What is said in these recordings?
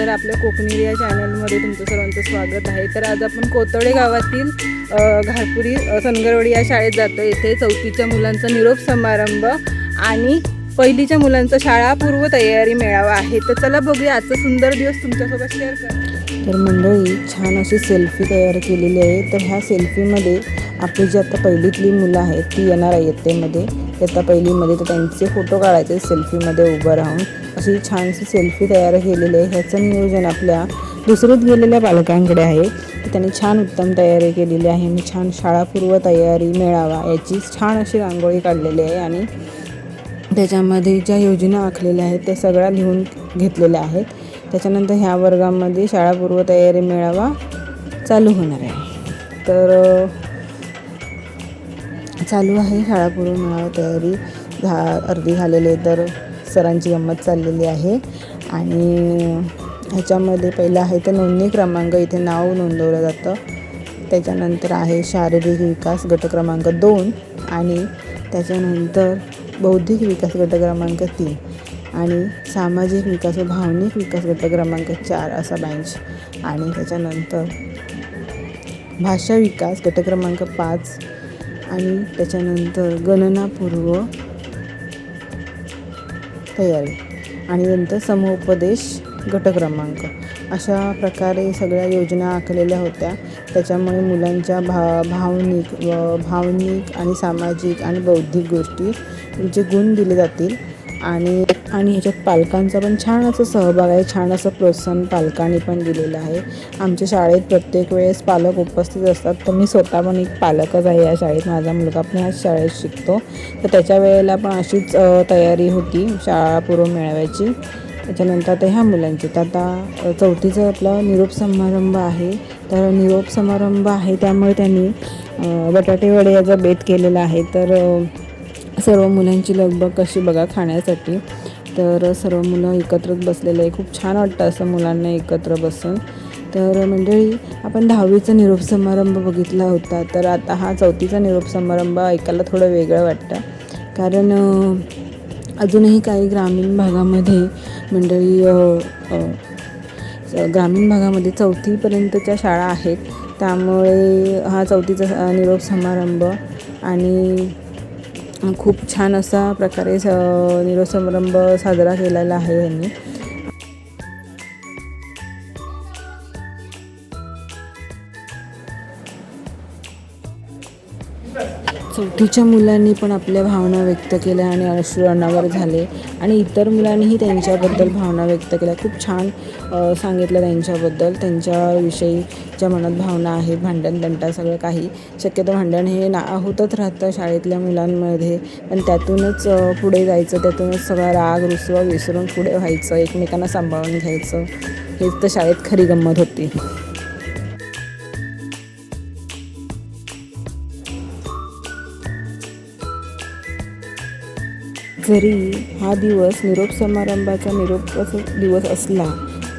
नमस्कार, आपल्या कोकणी या चॅनलमध्ये तुमचं सर्वांचं स्वागत आहे। तर आज आपण कोतोडे गावातील घारपुरी सनगरवाडी या शाळेत जातो। येथे चौथीच्या मुलांचा निरोप समारंभ आणि पहिलीच्या मुलांचा शाळा पूर्व तयारी मेळावा आहे। तर चला बघूया आजचा सुंदर दिवस तुमच्यासोबत शेअर करा। तर मंडळी छान अशी सेल्फी तयार केलेली आहे। तर ह्या सेल्फीमध्ये आपली जी आता पहिलीतली मुलं आहेत ती येणार आहे इयत्तेमध्ये, इयत्ता पहिलीमध्ये। तर त्यांचे फोटो काढायचे सेल्फीमध्ये उभं राहून, अशी छानशी सेल्फी तयार केलेली आहे। ह्याचं नियोजन आपल्या दुसरीत गेलेल्या पालकांकडे आहे। तर त्यांनी छान उत्तम तयारी केलेली आहे आणि छान शाळापूर्व तयारी मेळावा याची छान अशी रांगोळी काढलेली आहे आणि त्याच्यामध्ये ज्या योजना आखलेल्या आहेत त्या सगळ्या लिहून घेतलेल्या आहेत। त्याच्यानंतर ह्या वर्गामध्ये शाळापूर्व तयारी मेळावा चालू होणार आहे। तर चालू आहे शाळापूर्व मेळावा तयारी अर्धी झालेली आहे। तर सरांची गंमत चाललेली आहे आणि ह्याच्यामध्ये पहिलं आहे तर नोंदणी क्रमांक, इथे नाव नोंदवलं जातं। त्याच्यानंतर आहे शारीरिक विकास गट क्रमांक 2 आणि त्याच्यानंतर बौद्धिक विकास गट क्रमांक 3 आणि सामाजिक विकास व भावनिक विकास गट क्रमांक 4 असा बँच आणि त्याच्यानंतर भाषा विकास गट क्रमांक 5 आणि त्याच्यानंतर गणनापूर्व तयारी आणि नंतर समुपदेश गट क्रमांक, अशा प्रकारे सगळ्या योजना आखलेल्या होत्या। त्याच्यामुळे मुलांच्या भावनिक आणि सामाजिक आणि बौद्धिक गोष्टीचे गुण दिले जातील आणि ह्याच्यात पालकांचा पण छान असं सहभाग आहे, छान असं प्रोत्साहन पालकांनी पण दिलेलं आहे। आमच्या शाळेत प्रत्येक वेळेस पालक उपस्थित असतात। तर मी स्वतः पण एक पालकच आहे या शाळेत, माझा मुलगा पण ह्याच शाळेत शिकतो। तर त्याच्या वेळेला पण अशीच तयारी होती शाळापूर्व मेळाव्याची। त्याच्यानंतर आता ह्या मुलांची तर आता चौथीचा आपला निरोप समारंभ आहे। तर निरोप समारंभ आहे त्यामुळे त्यांनी बटाटे वडे याचा बेत केलेला आहे। तर सर्व मुलांची लगबग कशी बघा खाण्यासाठी। तर सर्व मुलं एकत्रच बसलेले आहे, खूप छान वाटतं असं मुलांना एकत्र बसून। तर मंडळी आपण 10वीचा निरोप समारंभ बघितला होता। तर आता हा चौथीचा निरोप समारंभ ऐकायला थोडं वेगळं वाटतं, कारण अजूनही काही ग्रामीण भागामध्ये मंडळी ग्रामीण भागामध्ये 4थीपर्यंतच्या शाळा आहेत। त्यामुळे हा चौथीचा निरोप समारंभ आणि खूप छान असा प्रकारे निरोप समारंभ साजरा केलेला आहे यांनी। चौथीच्या मुलांनी पण आपल्या भावना व्यक्त केल्या आणि अश्रू अनावर झाले आणि इतर मुलांनीही त्यांच्याबद्दल भावना व्यक्त केल्या। खूप छान सांगितलं त्यांच्याबद्दल, त्यांच्याविषयी ज्या मनात भावना आहेत, भांडण तंटा सगळं काही। शक्यतो भांडण हे होतच राहतं शाळेतल्या मुलांमध्ये, पण त्यातूनच पुढे जायचं, त्यातूनच सगळा राग रुसवा विसरून पुढे व्हायचं, एकमेकांना सांभाळून घ्यायचं। हेच तर शाळेत खरी गंमत होती। जरी हा दिवस निरोप समारंभाचा दिवस असला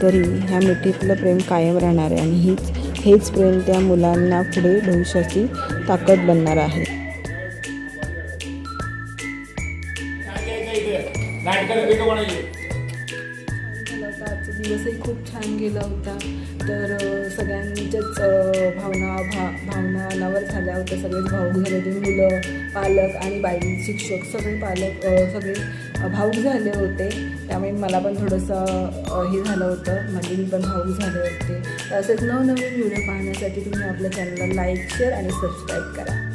तरी ह्या मिठीतलं प्रेम कायम राहणार आहे आणि हेच प्रेम त्या मुलांना पुढे भविष्याची ताकद बनणार आहे। आजचा दिवसही खूप छान गेला होता। तर सगळ्यांच्याच भावना अनावर झाल्या होत्या, सगळेच भावूक झाले होते। मुलं, पालक आणि शिक्षक सगळे सगळे भावूक झाले होते। त्यामुळे मला पण थोडंसं हे झालं होतं, म्हणजे मी पण भावूक झाले होते। तर असेच नवनवीन व्हिडिओ पाहण्यासाठी तुम्ही आपल्या चॅनलला लाईक, शेअर आणि सबस्क्राईब करा।